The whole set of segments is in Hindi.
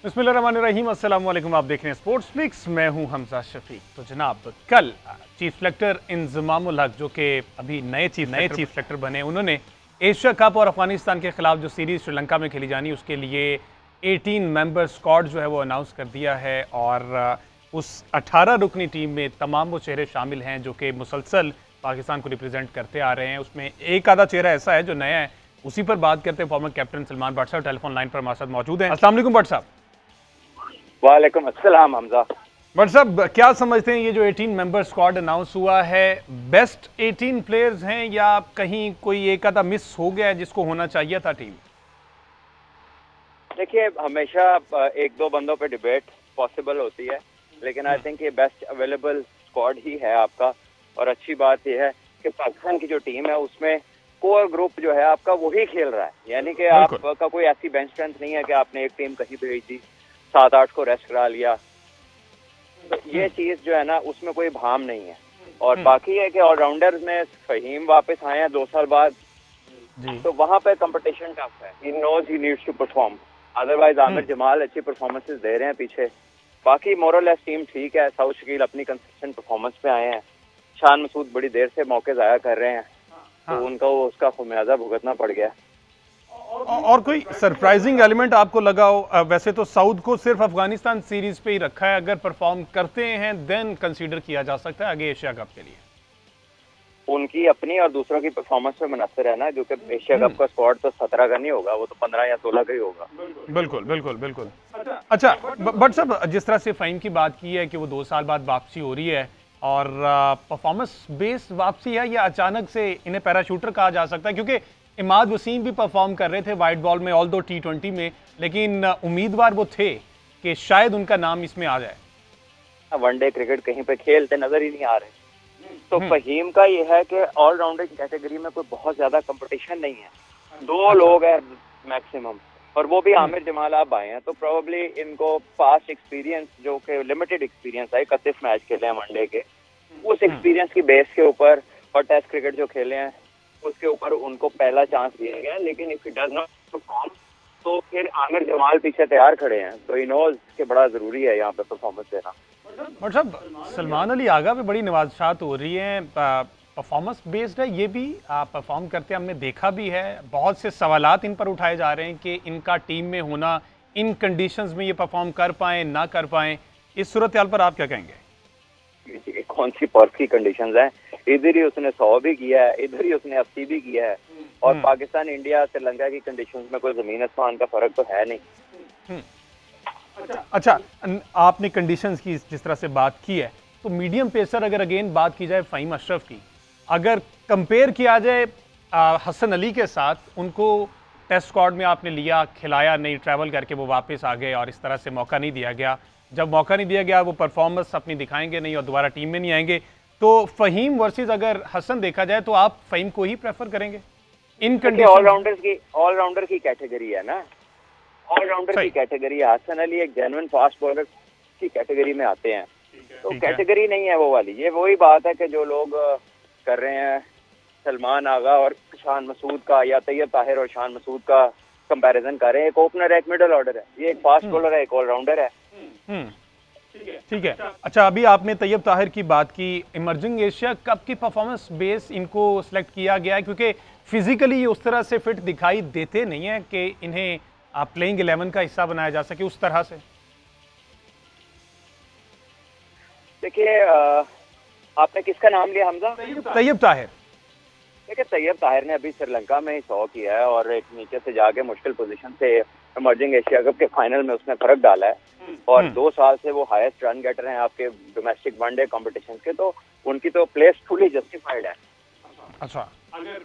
बिस्मिल्लाहिर्रहमानिर्रहीम, अस्सलाम वालेकुम। आप देख रहे हैं स्पोर्ट्स मिक्स, मैं हूं हमजा शफीक। तो जनाब, कल चीफ सेलेक्टर इंजमामुल हक, जो कि अभी नए चीफ सेलेक्टर बने, उन्होंने एशिया कप और अफगानिस्तान के खिलाफ जो सीरीज़ श्रीलंका में खेली जानी उसके लिए 18 मेंबर स्क्वाड जो है वो अनाउंस कर दिया है। और उस 18 रुकनी टीम में तमाम वो चेहरे शामिल हैं जो कि मुसलसल पाकिस्तान को रिप्रेजेंट करते आ रहे हैं। उसमें एक आधा चेहरा ऐसा है जो नया है, उसी पर बात करते हैं। फॉर्मर कैप्टन सलमान भट्ट साहब टेलीफोन लाइन पर हमारे साथ मौजूद हैं। अस्सलाम वालेकुम भट्ट साहब। वालेकुम अस्सलाम हमजा। भट्ट साहब, क्या समझते हैं ये जो 18 मेंबर स्क्वाड अनाउंस हुआ है, बेस्ट 18 प्लेयर्स हैं या कहीं कोई एक आधा मिस हो गया है जिसको होना चाहिए था टीम? देखिए, हमेशा एक दो बंदों पे डिबेट पॉसिबल होती है, लेकिन आई थिंक ये बेस्ट अवेलेबल स्क्वाड ही है आपका। और अच्छी बात यह है कि पाकिस्तान की जो टीम है उसमें कोर ग्रुप जो है आपका वही खेल रहा है, यानी कि आपका कोई ऐसी बेंच स्ट्रेंथ नहीं है कि आपने एक टीम कहीं भेज दी, 7-8 को रेस्ट करा लिया। तो ये चीज जो है ना, उसमें कोई भाम नहीं है। और बाकी है कि ऑलराउंडर्स में फहीम वापस आए हैं 2 साल बाद जी। तो वहां पे कंपटीशन टफ है। He knows he needs to perform, otherwise Aamer Jamal अच्छी परफॉर्मेंसेस दे रहे हैं पीछे। बाकी मोरलेस टीम ठीक है। साउथ शकील अपनी कंसिस्टेंट परफॉर्मेंस पे आए हैं। शान मसूद बड़ी देर से मौके जाया कर रहे हैं, तो उनका उसका खुमियाजा भुगतना पड़ गया। और कोई सरप्राइजिंग एलिमेंट आपको लगा हो? वैसे तो साउथ को सिर्फ अफगानिस्तान सीरीज पे ही रखा है, अगर परफॉर्म करते हैं देन कंसीडर किया जा सकता है आगे एशिया कप के लिए। उनकी अपनी और दूसरों की परफॉर्मेंस पे मुनसर है ना, क्योंकि एशिया कप का स्क्वाड तो 17 का नहीं होगा, वो तो 15 या 16 का ही होगा। बिल्कुल बिल्कुल बिल्कुल। अच्छा बट साहब, जिस तरह से फ़हीम की बात की है कि वो 2 साल बाद वापसी हो रही है और परफॉर्मेंस बेस्ड वापसी है, या अचानक से इन्हें पैराशूटर कहा जा सकता है? क्योंकि इमाद वसीम भी परफॉर्म कर रहे थे वाइट बॉल में, ऑल दो T20 में, लेकिन उम्मीदवार वो थे कि शायद उनका नाम इसमें आ जाए। वनडे क्रिकेट कहीं पे खेलते नजर ही नहीं आ रहे। तो फहीम का ये है कि ऑलराउंडर की कैटेगरी में कोई बहुत ज्यादा कंपटीशन नहीं है। 2 लोग हैं मैक्सिमम, और वो भी आमिर जमाल अब आए हैं। तो प्रोबेबली इनको पास्ट एक्सपीरियंस, जो कि लिमिटेड एक्सपीरियंस है, 31 मैच खेले हैं वनडे के, उस एक्सपीरियंस की बेस के ऊपर और टेस्ट क्रिकेट जो खेले हैं उसके ऊपर उनको पहला चांस दिया गया। लेकिन if he does not perform तो फिर आमिर जमाल पीछे तैयार खड़े हैं। तो ही नोज कि बड़ा जरूरी है यहाँ पे परफॉर्मेंस देना। मतलब सलमान अली आगा पे बड़ी नवाज़शात हो रही है, परफॉर्मेंस बेस्ड है, ये भी परफॉर्म करते हमने देखा भी है। बहुत से सवालात इन पर उठाए जा रहे हैं कि इनका टीम में होना, इन कंडीशंस में ये परफॉर्म कर पाएँ ना कर पाएँ। इस सूरत हाल पर आप क्या कहेंगे? कौन सी पर्फ की कंडीशंस हैं? इधर ही उसने 100 भी किया है, इधर ही उसने 80 भी किया है। और पाकिस्तान, इंडिया, श्रीलंका की कंडीशंस में कोई जमीन आसमान का फर्क तो है नहीं। अच्छा, आपने कंडीशंस की जिस तरह से बात की है, तो मीडियम पेसर, अगर अगेन बात की जाए फ़हीम अशरफ की, अगर कंपेयर किया जाए हसन अली के साथ, उनको टेस्ट स्क्वाड में आपने लिया, खिलाया नहीं, ट्रैवल करके वो वापस आ गए और इस तरह से मौका नहीं दिया गया। जब मौका नहीं दिया गया, वो परफॉर्मेंस अपनी दिखाएंगे नहीं और दोबारा टीम में नहीं आएंगे। तो फ़हीम वर्सेस अगर हसन देखा जाए तो आप फ़हीम को ही प्रेफर करेंगे इन कंडीशन? ऑलराउंडर की कैटेगरी है ना, ऑलराउंडर की कैटेगरी है। हसन अली एक जेन्युइन फास्ट बॉलर की कैटेगरी में आते हैं। तो कैटेगरी नहीं है वो वाली। ये वही बात है कि जो लोग कर रहे हैं सलमान आगा और शान मसूद का, या तैयब ताहिर और शान मसूद का कंपैरिजन कर रहे हैं। एक ओपनर है, एक मिडल ऑर्डर है, ये एक फास्ट बॉलर है, एक ऑलराउंडर है। ठीक है। अच्छा, अभी आपने तैयब ताहिर की बात की, इमर्जिंग एशिया कप की परफॉर्मेंस बेस इनको सिलेक्ट किया गया है क्योंकि फिजिकली ये उस तरह से फिट दिखाई देते नहीं है कि इन्हें प्लेइंग 11 का हिस्सा बनाया जा सके उस तरह से। देखिए, आपने किसका नाम लिया हमजा? तैयब ताहिर। देखिए, तैयब ताहिर ने अभी श्रीलंका में ही 100 किया है और एक नीचे से जाके मुश्किल पोजीशन से इमर्जिंग एशिया कप के फाइनल में उसने फर्क डाला है। और 2 साल से वो हाईएस्ट रन गेटर हैं आपके डोमेस्टिक वनडे कॉम्पिटिशन के। तो उनकी तो प्लेस फुली जस्टिफाइड है। अच्छा,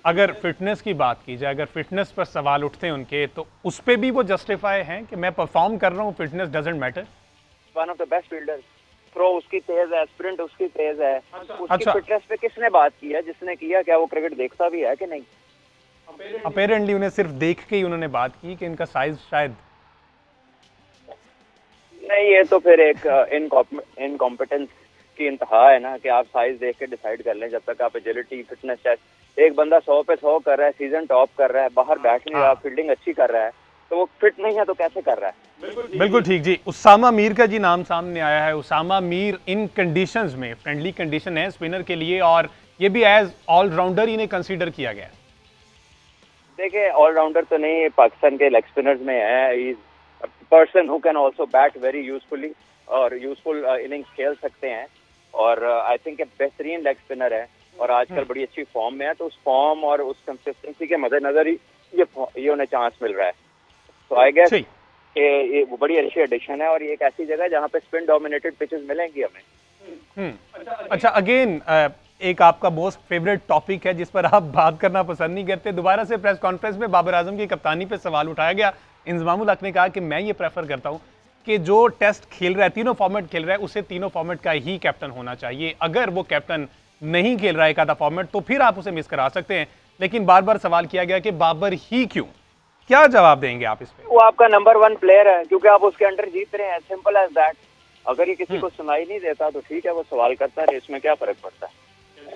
अगर फिटनेस की बात की जाए, अगर फिटनेस पर सवाल उठते हैं उनके, तो उस पर भी वो जस्टिफाई हैं कि मैं परफॉर्म कर रहा हूँ, fitness doesn't matter. One of the best fielder, throw उसकी तेज है, स्प्रिंट उसकी तेज है। उसकी फिटनेस पे किसने बात की है? जिसने किया, क्या वो क्रिकेट देखता भी है कि नहीं? अपेरेंटली उन्हें सिर्फ देख के ही उन्होंने बात की कि इनका साइज शायद नहीं। ये तो फिर एक इनकॉम्पिटेंस की इंतहा है ना, कि आप साइज देख के डिसाइड कर लें। जब तक आप एजिलिटी, फिटनेस टेस्ट, एक बंदा 100 पे 100 कर रहा है, सीजन टॉप कर रहा है, बाहर बैठ नहीं रहा, फील्डिंग अच्छी कर रहा है, तो वो फिट नहीं है तो कैसे कर रहा है? बिल्कुल ठीक जी। उसामा मीर का जी नाम सामने आया है। उसामा मीर इन कंडीशंस में फ्रेंडली कंडीशन है स्पिनर के लिए, और ये भी एज ऑलराउंडर इन्हें कंसीडर किया गया है। देखिए, ऑलराउंडर तो नहीं, पाकिस्तान के लेग स्पिनर्स में है। Is person who can also bat very usefully और यूजफुल इनिंग्स खेल सकते हैं, और आई थिंक बेहतरीन लेग स्पिनर है और आजकल बड़ी अच्छी फॉर्म में है। तो उस फॉर्म और उस कंसिस्टेंसी के मद्देनजर ही ये उन्हें चांस मिल रहा है। तो आई गेस ये बड़ी अच्छी एडिशन है, और ये एक ऐसी जगह है जहाँ पे स्पिन डोमिनेटेड पिचेस मिलेंगी हमें। अच्छा, अगेन एक आपका मोस्ट फेवरेट टॉपिक है जिस पर आप बात करना पसंद नहीं करते। दोबारा से प्रेस कॉन्फ्रेंस में बाबर आजम की कप्तानी पे सवाल उठाया गया। इंजमामुल हक ने कहा कि मैं ये प्रेफर करता हूं कि जो टेस्ट खेल रहा है, तीनों फॉर्मेट खेल रहा है, उसे तीनों फॉर्मेट का ही कैप्टन होना चाहिए। अगर वो कैप्टन नहीं खेल रहा है एक आधा फॉर्मेट तो फिर आप उसे मिस करा सकते हैं, लेकिन बार बार सवाल किया गया कि बाबर ही क्यों। क्या जवाब देंगे आप इस पे? वो आपका नंबर 1 प्लेयर है, क्योंकि आप उसके अंडर जीत रहे हैं, सिंपल एज दैट। अगर ये किसी को सुनाई नहीं देता तो ठीक है, वो सवाल करता है, इसमें क्या फर्क पड़ता है।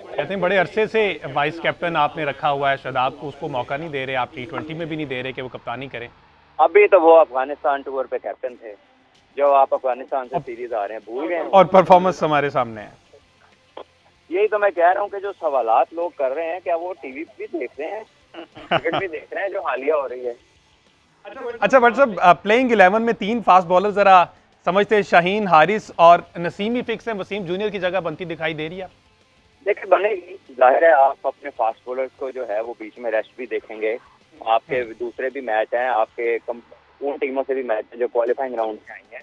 कहते हैं बड़े अरसे से वाइस कैप्टन आपने रखा हुआ है, शादाब को उसको मौका नहीं दे रहे, आप T20 में भी नहीं दे रहे कि वो कप्तानी करें। अभी तो वो अफगानिस्तान टूर पे कैप्टन थे, जो आप अफगानिस्तान से सीरीज आ रहे हैं भूल गए, और परफॉर्मेंस हमारे सामने है। यही तो मैं कह रहा हूँ कि जो सवालात लोग कर रहे हैं, क्या वो टीवी भी देख रहे हैं, क्रिकेट भी देख रहे हैं जो हालिया हो रही है। अच्छा बट साहब, प्लेइंग 11 में 3 फास्ट बॉलर जरा समझते हैं, शाहीन, हारिस और नसीम ही फिक्स है, वसीम जूनियर की जगह बनती दिखाई दे रही है। देखिए, बनेगी, जाहिर है आप अपने फास्ट बॉलर्स को जो है वो बीच में रेस्ट भी देखेंगे। आपके दूसरे भी मैच हैं, आपके उन टीमों से भी मैच है जो क्वालिफाइंग राउंड में आई हैं,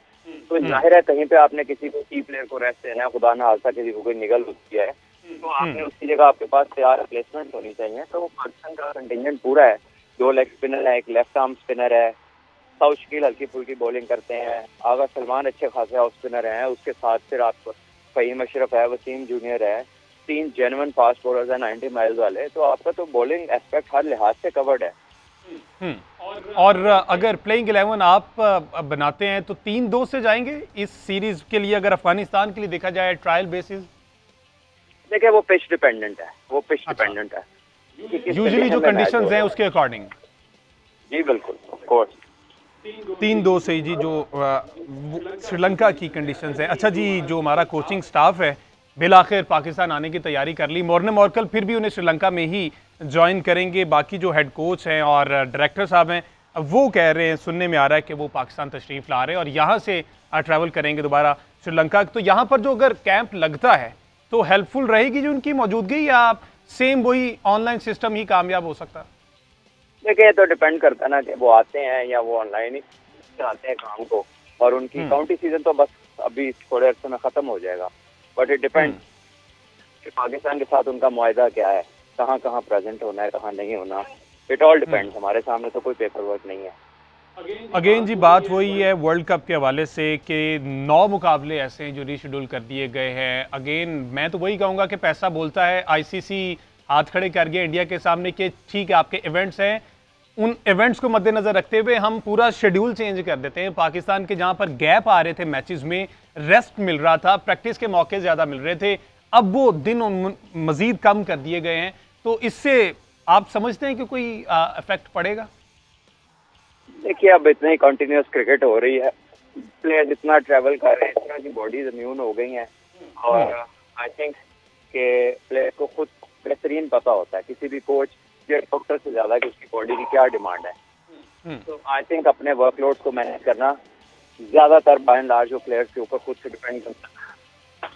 तो जाहिर है कहीं पे आपने किसी को की प्लेयर को रेस्ट देना है, खुदा ना खास्ता किसी को कोई निगल होती है तो आपने उसकी जगह आपके पास तैयार रिप्लेसमेंट होनी चाहिए। तो पाकिस्तान का कंटिजेंट पूरा है, 2 लेग स्पिनर है, एक लेफ्ट आर्म स्पिनर है, साउथ शकील हल्की फुल्की बॉलिंग करते हैं, आगा सलमान अच्छे खासे ऑफ स्पिनर हैं, उसके साथ फिर आपको फहीम अशरफ है, वसीम जूनियर है, 3 जेन्युइन फास्ट बॉलर्स हैं 90 माइल्स वाले। तो आपका तो बॉलिंग एस्पेक्ट हर लिहाज से कवर्ड है। और अगर प्लेइंग 11 आप बनाते हैं तो 3-2 से जाएंगे इस सीरीज के लिए, अगर अफगानिस्तान के लिए देखा जाए ट्रायल बेसिस? देखिए, वो पिच डिपेंडेंट है, वो पिच डिपेंडेंट है, यूजुअली जो कंडीशंस हैं उसके अकॉर्डिंग। जी बिल्कुल, ऑफ कोर्स 3-2 से जी, जो श्रीलंका की कंडीशंस हैं। अच्छा जी, जो हमारा कोचिंग स्टाफ है बिलाखिर पाकिस्तान आने की तैयारी कर ली। मोर्ने मॉर्कल फिर भी उन्हें श्रीलंका में ही ज्वाइन करेंगे। बाकी जो हेड कोच हैं और डायरेक्टर साहब हैं वो कह रहे हैं, सुनने में आ रहा है कि वो पाकिस्तान तशरीफ़ ला रहे हैं और यहाँ से ट्रैवल करेंगे दोबारा श्रीलंका। तो यहाँ पर जो अगर कैंप लगता है तो हेल्पफुल रहेगी जो उनकी मौजूदगी, या सेम वही ऑनलाइन सिस्टम ही कामयाब हो सकता है? देखिए, तो डिपेंड करता है ना कि वो आते हैं या वो ऑनलाइन ही आते हैं काम को, और उनकी काउंटी सीजन तो बस अभी थोड़े अर्से में ख़त्म हो जाएगा। बट इट डिपेंड कि पाकिस्तान के साथ उनका मुआहदा क्या है, कहाँ कहाँ प्रेजेंट होना है, कहाँ नहीं होना। इट ऑल डिपेंड्स, हमारे सामने तो कोई पेपर वर्क नहीं है। अगेन जी, बात वही है वर्ल्ड कप के हवाले से कि 9 मुकाबले ऐसे हैं जो रीशेड्यूल कर दिए गए हैं। अगेन मैं तो वही कहूँगा कि पैसा बोलता है। आईसीसी हाथ खड़े कर गया इंडिया के सामने कि ठीक है आपके इवेंट्स हैं, उन इवेंट्स को मद्देनजर रखते हुए हम पूरा शेड्यूल चेंज कर देते हैं। पाकिस्तान के जहां पर गैप आ रहे थे मैचेस में, रेस्ट मिल रहा था, प्रैक्टिस के मौके ज़्यादा मिल रहे थे, अब वो दिन मजीद कम कर दिए गए हैं। तो इससे आप समझते हैं कि कोई इफेक्ट पड़ेगा? देखिए, अब इतनी कंटिन्यूस क्रिकेट हो रही है, प्लेयर जितना ट्रैवल कर रहे हैं, इस तरह की बॉडीज इम्यून हो गई हैं, और आई थिंक कि प्लेयर को खुद बेहतरीन पता होता है, किसी भी कोच या डॉक्टर से ज्यादा, कि उसकी बॉडी की क्या डिमांड है। तो आई थिंक अपने वर्कलोड को मैनेज करना ज्यादातर बाय एंड लार्ज जो प्लेयर्स के ऊपर खुद से डिपेंड करता है।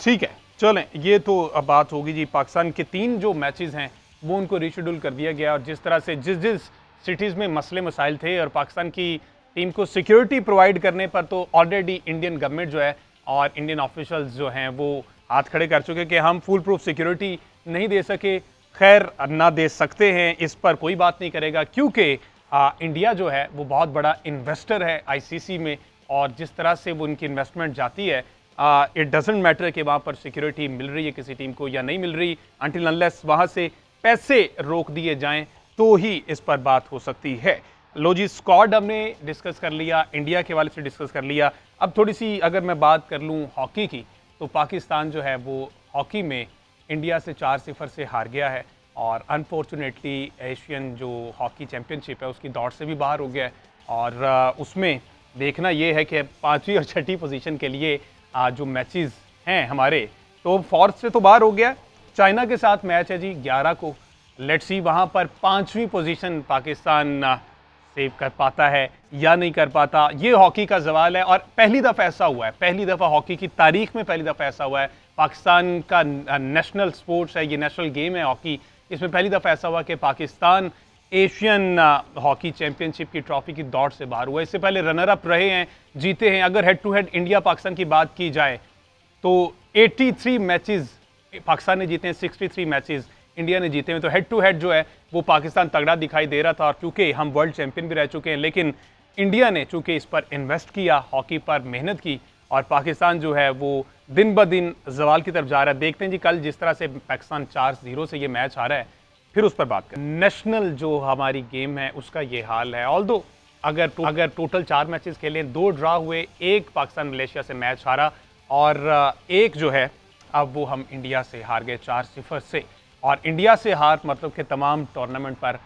ठीक है, चलें, ये तो अब बात होगी जी। पाकिस्तान के 3 जो मैचेस हैं वो उनको रीशेड्यूल कर दिया गया, और जिस तरह से जिस सिटीज़ में मसले मसाइल थे और पाकिस्तान की टीम को सिक्योरिटी प्रोवाइड करने पर तो ऑलरेडी इंडियन गवर्नमेंट जो है और इंडियन ऑफिशियल्स जो हैं वो हाथ खड़े कर चुके कि हम फुल प्रूफ सिक्योरिटी नहीं दे सके। खैर, ना दे सकते हैं, इस पर कोई बात नहीं करेगा, क्योंकि इंडिया जो है वो बहुत बड़ा इन्वेस्टर है आईसीसी में, और जिस तरह से वो उनकी इन्वेस्टमेंट जाती है, इट डजेंट मैटर कि वहाँ पर सिक्योरिटी मिल रही है किसी टीम को या नहीं मिल रही, अनटिल अनलेस वहाँ से पैसे रोक दिए जाएं तो ही इस पर बात हो सकती है। लो जी, स्क्वाड हमने डिस्कस कर लिया, इंडिया के वाले से डिस्कस कर लिया। अब थोड़ी सी अगर मैं बात कर लूँ हॉकी की, तो पाकिस्तान जो है वो हॉकी में इंडिया से 4-0 से हार गया है। और अनफॉर्चुनेटली एशियन जो हॉकी चैम्पियनशिप है उसकी दौड़ से भी बाहर हो गया है। और उसमें देखना ये है कि 5वीं और 6ठी पोजीशन के लिए जो मैचेस हैं हमारे, तो फोर्थ से तो बाहर हो गया। चाइना के साथ मैच है जी 11 को। लेट्स सी वहाँ पर 5वीं पोजीशन पाकिस्तान सेव कर पाता है या नहीं कर पाता। ये हॉकी का सवाल है और पहली दफ़ा ऐसा हुआ है, पहली दफ़ा हॉकी की तारीख में पहली दफ़ा ऐसा हुआ है। पाकिस्तान का नेशनल स्पोर्ट्स है, ये नेशनल गेम है हॉकी। इसमें पहली दफ़ा ऐसा हुआ कि पाकिस्तान एशियन हॉकी चैंपियनशिप की ट्रॉफी की दौड़ से बाहर हुआ। इससे पहले रनर अप रहे हैं, जीते हैं। अगर head to head India Pakistan की बात की जाए तो 83 मैचेस पाकिस्तान ने जीते हैं, 63 मैचेस इंडिया ने जीते हैं। तो हेड टू हेड जो है वो पाकिस्तान तगड़ा दिखाई दे रहा था। और चूंकि हम वर्ल्ड चैंपियन भी रह चुके हैं, लेकिन इंडिया ने चूंकि इस पर इन्वेस्ट किया, हॉकी पर मेहनत की, और पाकिस्तान जो है वो दिन ब दिन जवाल की तरफ जा रहा है। देखते हैं जी कल जिस तरह से पाकिस्तान 4-0 से ये मैच हारा है, फिर उस पर बात करें। नेशनल जो हमारी गेम है उसका ये हाल है। ऑल्दो अगर टोटल 4 मैचेस खेलें, 2 ड्रा हुए, 1 पाकिस्तान मलेशिया से मैच हारा और 1 जो है अब वो हम इंडिया से हार गए 4-0 से। और इंडिया से हार मतलब कि तमाम टूर्नामेंट पर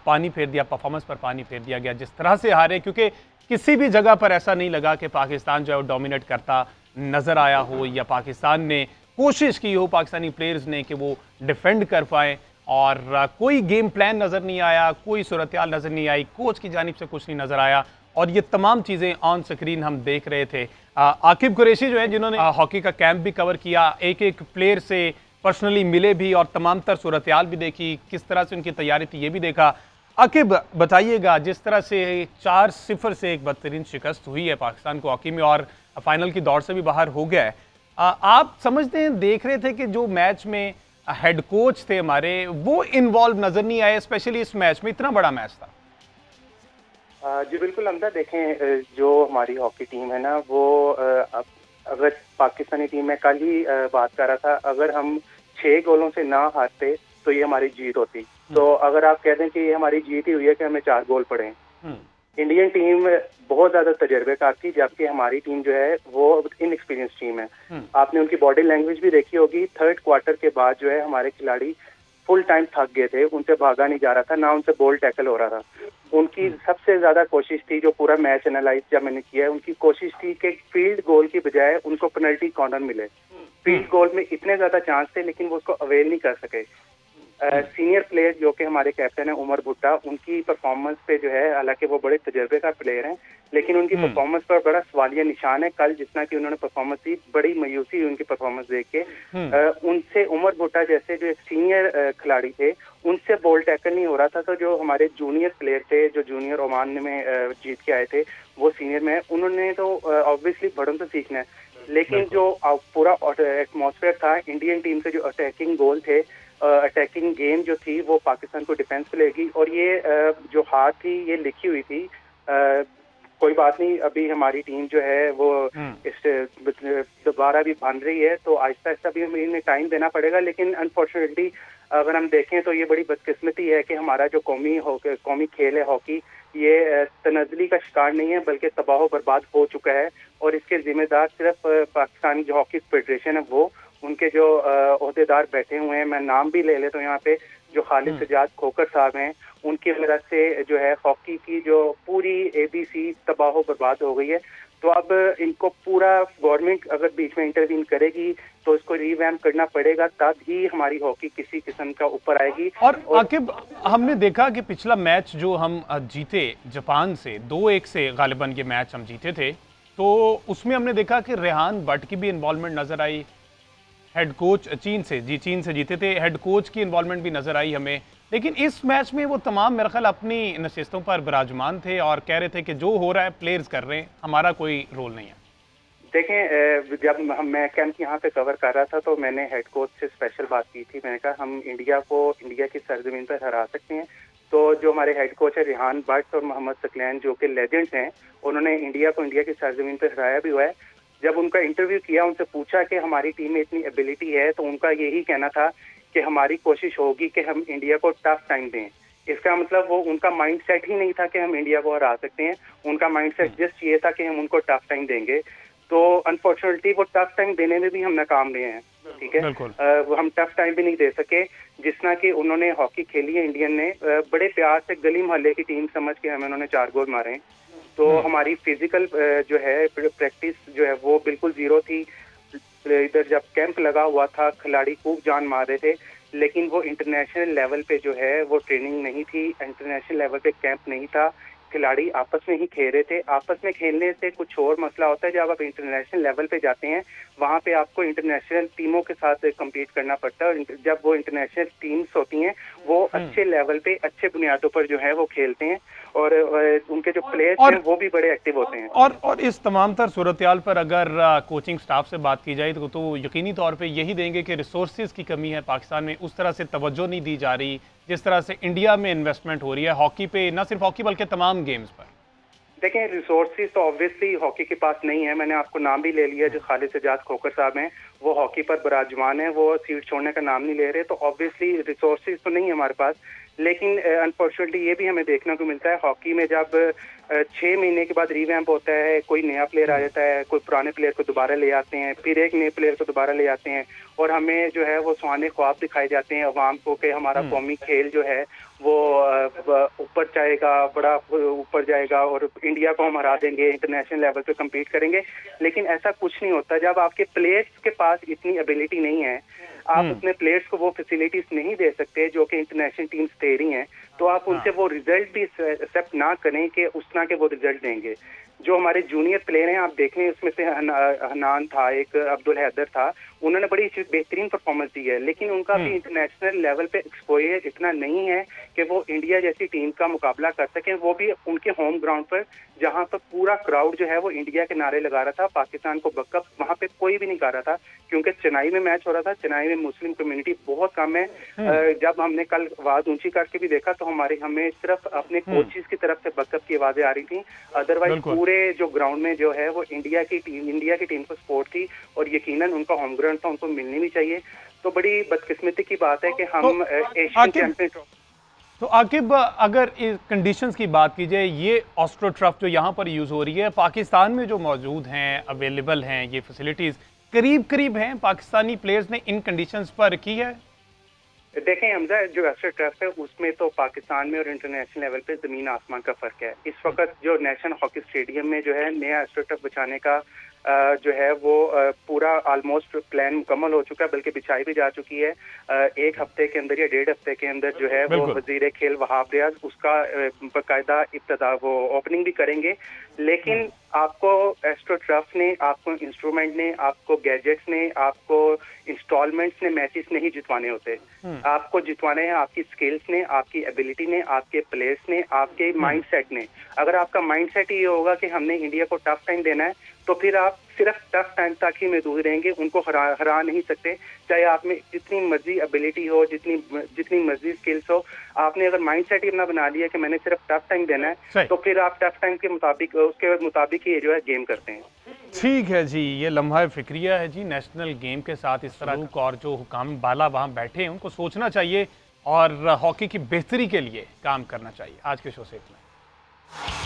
पानी फेर दिया, परफॉर्मेंस पर पानी फेर दिया गया। जिस तरह से हारे, क्योंकि किसी भी जगह पर ऐसा नहीं लगा कि पाकिस्तान जो है वो डोमिनेट करता नज़र आया हो, या पाकिस्तान ने कोशिश की हो, पाकिस्तानी प्लेयर्स ने, कि वो डिफेंड कर पाएँ। और कोई गेम प्लान नज़र नहीं आया, कोई सूरत-ए-हाल नज़र नहीं आई, कोच की जानिब से कुछ नहीं नज़र आया। और ये तमाम चीज़ें ऑन स्क्रीन हम देख रहे थे। आकिब कुरैशी जो है, जिन्होंने हॉकी का कैंप भी कवर किया, एक प्लेयर से पर्सनली मिले भी और तमाम तर सूरत-ए-हाल भी देखी, किस तरह से उनकी तैयारी थी ये भी देखा। आकिब बताइएगा, जिस तरह से 4-0 से एक बदतरीन शिकस्त हुई है पाकिस्तान को हॉकी में और फाइनल की दौड़ से भी बाहर हो गया है, आप समझते हैं, देख रहे थे कि जो मैच में हेड कोच थे हमारे वो इन्वॉल्व नजर नहीं आए, स्पेशली इस मैच में, इतना बड़ा मैच था। जी बिल्कुल हमदा, देखें जो हमारी हॉकी टीम है ना, वो अगर पाकिस्तानी टीम में कल ही बात कर रहा था, अगर हम 6 गोलों से ना हारते तो ये हमारी जीत होती। तो अगर आप कहते हैं कि ये हमारी जीत ही हुई है कि हमें 4 गोल पड़े। इंडियन टीम बहुत ज्यादा तजर्बेकार थी, जबकि हमारी टीम जो है वो इनएक्सपीरियंस टीम है। आपने उनकी बॉडी लैंग्वेज भी देखी होगी। 3rd क्वार्टर के बाद जो है हमारे खिलाड़ी फुल टाइम थक गए थे, उनसे भागा नहीं जा रहा था, ना उनसे बॉल टैकल हो रहा था। उनकी सबसे ज्यादा कोशिश थी, जो पूरा मैच एनालाइज जब मैंने किया है, उनकी कोशिश थी कि फील्ड गोल की बजाय उनको पेनल्टी कॉर्नर मिले। फील्ड गोल में इतने ज्यादा चांस थे, लेकिन वो उसको अवेल नहीं कर सके। सीनियर प्लेयर जो कि हमारे कैप्टन है उमर भुट्टा, उनकी परफॉर्मेंस पे जो है, हालांकि वो बड़े तजर्बेकार प्लेयर हैं, लेकिन उनकी परफॉर्मेंस पर बड़ा सवालिया निशान है। कल जितना कि उन्होंने परफॉर्मेंस दी, बड़ी मायूसी हुई उनकी परफॉर्मेंस देख के। उनसे उमर भुट्टा जैसे जो सीनियर खिलाड़ी थे, उनसे बॉल टैकल नहीं हो रहा था। तो जो हमारे जूनियर प्लेयर थे, जो जूनियर ओमान में जीत के आए थे, वो सीनियर में, उन्होंने तो ऑब्वियसली बड़ों से सीखना है। लेकिन जो पूरा एटमॉस्फेयर था इंडियन टीम से, जो अटैकिंग गोल थे, अटैकिंग गेम जो थी, वो पाकिस्तान को डिफेंस पे लेगी। और ये जो हार थी ये लिखी हुई थी। कोई बात नहीं, अभी हमारी टीम जो है वो इस दोबारा भी बन रही है, तो आहिस्ता आहिस्ता भी हमें इन्हें टाइम देना पड़ेगा। लेकिन अनफॉर्चुनेटली अगर हम देखें तो ये बड़ी बदकिस्मती है कि हमारा जो कौमी खेल है हॉकी, ये तनज़ली का शिकार नहीं है, बल्कि तबाह बर्बाद हो चुका है। और इसके जिम्मेदार सिर्फ पाकिस्तानी जो हॉकी फेडरेशन है, वो उनके जो ओहदेदार बैठे हुए हैं। मैं नाम भी ले लेता हूँ यहाँ पे, जो खालिद सजाद खोकर साहब हैं, उनकी वजह से जो है हॉकी की जो पूरी ABC तबाह बर्बाद हो गई है। तो अब इनको पूरा गवर्नमेंट अगर बीच में इंटरवीन करेगी तो इसको रिवैम्प करना पड़ेगा, तब ही हमारी हॉकी किसी किस्म का ऊपर आएगी। और आकिब, हमने देखा कि पिछला मैच जो हम जीते जापान से 2-1 से, गालिबन ये मैच हम जीते थे, तो उसमें हमने देखा कि रेहान भट्ट की भी इन्वॉल्वमेंट नजर आई। हेड कोच चीन से जीते थे, हेड कोच की इन्वॉल्वमेंट भी नजर आई हमें। लेकिन इस मैच में वो तमाम मेरे ख्याल अपनी नशिस्तों पर विराजमान थे और कह रहे थे कि जो हो रहा है प्लेयर्स कर रहे हैं, हमारा कोई रोल नहीं है। देखें, जब मैं कैंप यहाँ पे कवर कर रहा था तो मैंने हेड कोच से स्पेशल बात की थी। मैंने कहा हम इंडिया की सरजमीन पर हरा सकते हैं। तो जो हमारे हेड कोच है रेहान भट्ट और मोहम्मद सकलैन, जो कि लेजेंड्स हैं, उन्होंने इंडिया की सरजमीन पर हराया भी हुआ है। जब उनका इंटरव्यू किया, उनसे पूछा कि हमारी टीम में इतनी एबिलिटी है, तो उनका यही कहना था कि हमारी कोशिश होगी कि हम इंडिया को टफ टाइम दें। इसका मतलब वो उनका माइंडसेट ही नहीं था कि हम इंडिया को हरा सकते हैं। उनका माइंडसेट जस्ट ये था कि हम उनको टफ टाइम देंगे। तो अनफॉर्चुनेटली वो टफ टाइम देने में भी हम नाकाम रहे हैं। ठीक है। बिल्कुल। वो हम टफ टाइम भी नहीं दे सके। जिस तरह की उन्होंने हॉकी खेली है इंडियन ने, बड़े प्यार से गली मोहल्ले की टीम समझ के हमें उन्होंने 4 गोल मारे हैं। तो हमारी फिजिकल जो है प्रैक्टिस जो है वो बिल्कुल जीरो थी। इधर जब कैंप लगा हुआ था खिलाड़ी खूब जान मार रहे थे, लेकिन वो इंटरनेशनल लेवल पे जो है वो ट्रेनिंग नहीं थी, इंटरनेशनल लेवल पे कैंप नहीं था। खिलाड़ी आपस में ही खेल रहे थे। आपस में खेलने से कुछ और मसला होता है। जब आप इंटरनेशनल लेवल पे जाते हैं वहाँ पे आपको इंटरनेशनल टीमों के साथ कम्पीट करना पड़ता है, और जब वो इंटरनेशनल टीम्स होती हैं वो अच्छे लेवल पे अच्छे बुनियादों पर जो है वो खेलते हैं, और उनके जो प्लेयर्स हैं वो भी बड़े एक्टिव होते हैं। और इस तमाम तर सूरत-ए-हाल पर अगर कोचिंग स्टाफ से बात की जाए तो यकीनी तौर पे यही देंगे कि रिसोर्सेज की कमी है पाकिस्तान में, उस तरह से तवज्जो नहीं दी जा रही जिस तरह से इंडिया में इन्वेस्टमेंट हो रही है हॉकी पे, ना सिर्फ हॉकी बल्कि तमाम गेम्स पर। देखें, रिसोर्सेज तो ऑब्वियसली हॉकी के पास नहीं है। मैंने आपको नाम भी ले लिया, जो खालिद सजाद खोखर साहब हैं, वो हॉकी पर बराजमान है, वो सीट छोड़ने का नाम नहीं ले रहे। तो ऑब्वियसली रिसोर्सेज तो नहीं है हमारे पास, लेकिन अनफॉर्चुनेटली ये भी हमें देखने को मिलता है हॉकी में जब 6 महीने के बाद रिवैम्प होता है, कोई नया प्लेयर आ जाता है, कोई पुराने प्लेयर को दोबारा ले आते हैं, फिर एक नए प्लेयर को दोबारा ले आते हैं, और हमें जो है वो सुहाने ख्वाब दिखाए जाते हैं अवाम को कि हमारा कौमी खेल जो है वो ऊपर जाएगा, बड़ा ऊपर जाएगा और इंडिया को हम हरा देंगे, इंटरनेशनल लेवल पे कम्पीट करेंगे। लेकिन ऐसा कुछ नहीं होता। जब आपके प्लेयर्स के पास इतनी एबिलिटी नहीं है, आप अपने प्लेयर्स को वो फैसिलिटीज नहीं दे सकते जो कि इंटरनेशनल टीम्स दे रही हैं, तो आप उनसे वो रिजल्ट भी एक्सेप्ट ना करें कि उस तरह के वो रिजल्ट देंगे। जो हमारे जूनियर प्लेयर हैं आप देख लें, उसमें से हनान था, एक अब्दुल हैदर था, उन्होंने बड़ी बेहतरीन परफॉर्मेंस दी है, लेकिन उनका भी इंटरनेशनल लेवल पे एक्सपोजर इतना नहीं है कि वो इंडिया जैसी टीम का मुकाबला कर सकें, वो भी उनके होम ग्राउंड पर, जहां पर पूरा क्राउड जो है वो इंडिया के नारे लगा रहा था, पाकिस्तान को बकअप वहां पे कोई भी नहीं कर रहा था, क्योंकि चेन्नई में मैच हो रहा था। चेन्नई में मुस्लिम कम्युनिटी बहुत कम है। जब हमने कल आवाज ऊंची करके भी देखा तो हमें सिर्फ अपने कोचिज की तरफ से बकअप की आवाजें आ रही थी, अदरवाइज पूरे जो ग्राउंड में जो है वो इंडिया की टीम को सपोर्ट थी, और यकीनन उनका होम ग्राउंड था, उनको मिलनी भी चाहिए। तो बड़ी बदकिस्मती की बात है कि हम एशियन चैंपियन। तो आकिब, अगर इस कंडीशंस की बात की जाए, ये ऑस्ट्रोटर्फ जो यहाँ पर यूज़ हो रही है पाकिस्तान में जो मौजूद हैं, अवेलेबल हैं, ये फैसिलिटीज़ करीब करीब हैं, पाकिस्तानी प्लेयर्स ने इन कंडीशंस पर की है? देखें हमजा, जो एस्ट्रोटर्फ है उसमें तो पाकिस्तान में और इंटरनेशनल लेवल पे ज़मीन आसमान का फ़र्क है। इस वक्त जो नेशनल हॉकी स्टेडियम में जो है नया एस्ट्रोटर्फ बिछाने का जो है वो पूरा ऑलमोस्ट प्लान मुकम्मल हो चुका है, बल्कि बिछाई भी जा चुकी है। 1 हफ्ते के अंदर या 1.5 हफ्ते के अंदर जो है वो वजीर खेल वहाब रियाज उसका बाकायदा इब्तिदा वो ओपनिंग भी करेंगे। लेकिन आपको एस्ट्रोटर्फ ने, आपको इंस्ट्रूमेंट ने, आपको गैजेट्स ने, आपको इंस्टॉलमेंट्स ने मैचेस नहीं जितवाने होते। आपको जितवाने हैं आपकी स्किल्स ने, आपकी एबिलिटी ने, आपके प्लेयर्स ने, आपके माइंडसेट ने। अगर आपका माइंडसेट ये होगा कि हमने इंडिया को टफ टाइम देना है, तो फिर आप सिर्फ टफ टाइम तक ही महदूद रहेंगे, उनको हरा नहीं सकते। चाहे आप में जितनी मर्जी एबिलिटी हो, जितनी मर्जी स्किल्स हो, आपने अगर माइंडसेट ही अपना बना लिया कि मैंने सिर्फ टफ टाइम देना है, तो फिर आप टफ टाइम के मुताबिक उसके मुताबिक ही जो है गेम करते हैं। ठीक है जी, ये लम्हा फिक्रिया है जी नेशनल गेम के साथ इस तरह, और जो हुकाम बाला वहाँ बैठे हैं उनको सोचना चाहिए और हॉकी की बेहतरी के लिए काम करना चाहिए। आज के शो से इतना।